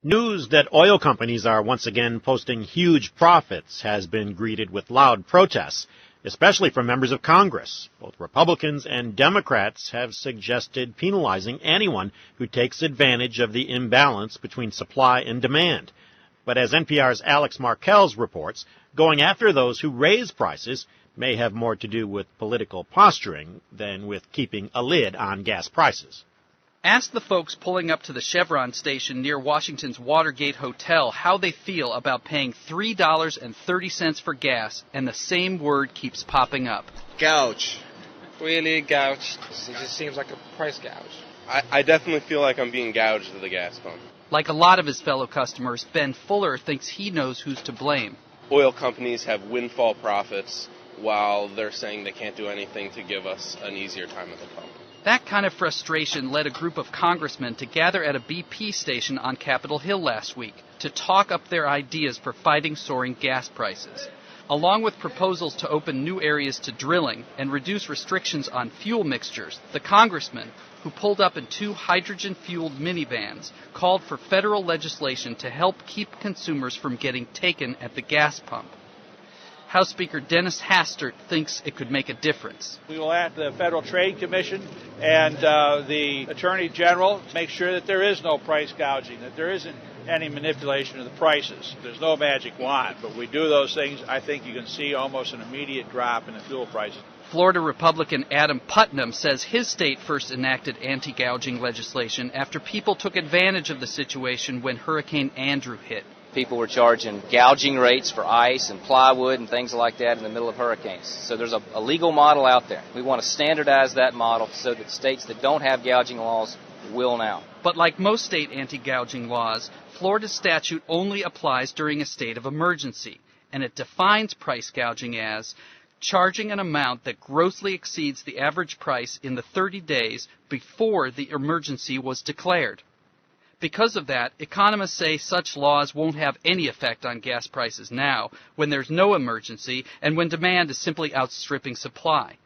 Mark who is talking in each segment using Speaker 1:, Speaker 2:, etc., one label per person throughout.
Speaker 1: News that oil companies are once again posting huge profits has been greeted with loud protests, especially from members of Congress. Both Republicans and Democrats have suggested penalizing anyone who takes advantage of the imbalance between supply and demand. But as NPR's Alex Markels reports, going after those who raise prices may have more to do with political posturing than with keeping a lid on gas prices.
Speaker 2: Ask the folks pulling up to the Chevron station near Washington's Watergate Hotel how they feel about paying $3.30 for gas, and the same word keeps popping up.
Speaker 3: Gouge.
Speaker 4: Really gouged.
Speaker 3: It just seems like a price gouge.
Speaker 4: I definitely feel like I'm being gouged at the gas pump.
Speaker 2: Like a lot of his fellow customers, Ben Fuller thinks he knows who's to blame.
Speaker 4: Oil companies have windfall profits while they're saying they can't do anything to give us an easier time at the pump.
Speaker 2: That kind of frustration led a group of congressmen to gather at a BP station on Capitol Hill last week to talk up their ideas for fighting soaring gas prices. Along with proposals to open new areas to drilling and reduce restrictions on fuel mixtures, the congressmen, who pulled up in two hydrogen-fueled minivans, called for federal legislation to help keep consumers from getting taken at the gas pump. House Speaker Dennis Hastert thinks it could make a difference.
Speaker 5: We will ask the Federal Trade Commission and the Attorney General to make sure that there is no price gouging, that there isn't any manipulation of the prices. There's no magic wand, but we do those things, I think you can see almost an immediate drop in the fuel prices.
Speaker 2: Florida Republican Adam Putnam says his state first enacted anti-gouging legislation after people took advantage of the situation when Hurricane Andrew hit.
Speaker 6: People were charging gouging rates for ice and plywood and things like that in the middle of hurricanes. So there's a legal model out there. We want to standardize that model so that states that don't have gouging laws will now.
Speaker 2: But like most state anti-gouging laws, Florida's statute only applies during a state of emergency, and it defines price gouging as charging an amount that grossly exceeds the average price in the 30 days before the emergency was declared. Because of that, economists say such laws won't have any effect on gas prices now, when there's no emergency and when demand is simply outstripping supply.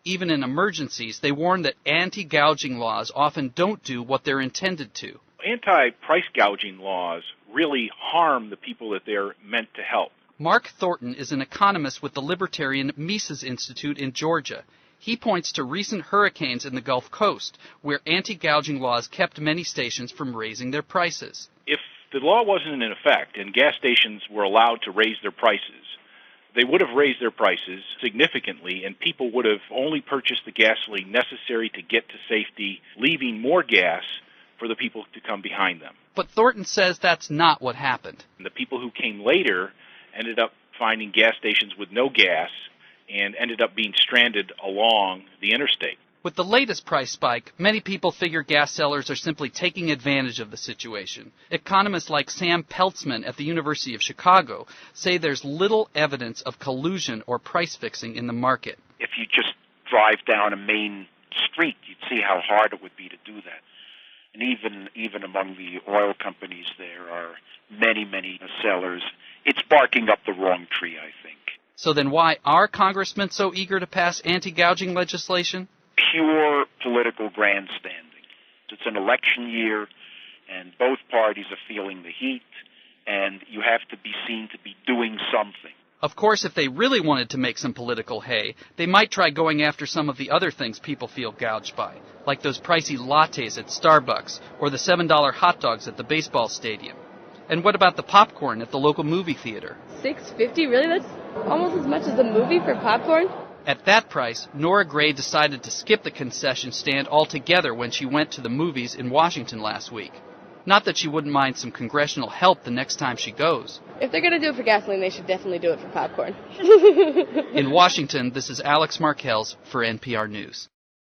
Speaker 2: Even in emergencies, they warn that anti-gouging laws often don't do what they're intended to.
Speaker 7: Anti-price gouging laws really harm the people that they're meant to help.
Speaker 2: Mark Thornton is an economist with the libertarian Mises Institute in Georgia. He points to recent hurricanes in the Gulf Coast, where anti-gouging laws kept many stations from raising their prices.
Speaker 7: If the law wasn't in effect and gas stations were allowed to raise their prices, they would have raised their prices significantly, and people would have only purchased the gasoline necessary to get to safety, leaving more gas for the people to come behind them.
Speaker 2: But Thornton says that's not what happened.
Speaker 7: And the people who came later ended up finding gas stations with no gas and ended up being stranded along the interstate.
Speaker 2: With the latest price spike, many people figure gas sellers are simply taking advantage of the situation. Economists like Sam Peltzman at the University of Chicago say there's little evidence of collusion or price fixing in the market.
Speaker 8: If you just drive down a main street, you'd see how hard it would be to do that. And even among the oil companies, there are many sellers. It's barking up the wrong tree, I think.
Speaker 2: So then why are congressmen so eager to pass anti-gouging legislation?
Speaker 8: Pure political grandstanding. It's an election year, and both parties are feeling the heat, and you have to be seen to be doing something.
Speaker 2: Of course, if they really wanted to make some political hay, they might try going after some of the other things people feel gouged by, like those pricey lattes at Starbucks or the $7 hot dogs at the baseball stadium. And what about the popcorn at the local movie theater?
Speaker 9: $6.50? Really? That's almost as much as the movie for popcorn?
Speaker 2: At that price, Nora Gray decided to skip the concession stand altogether when she went to the movies in Washington last week. Not that she wouldn't mind some congressional help the next time she goes.
Speaker 9: If they're going to do it for gasoline, they should definitely do it for popcorn.
Speaker 2: In Washington, this is Alex Markels for NPR News.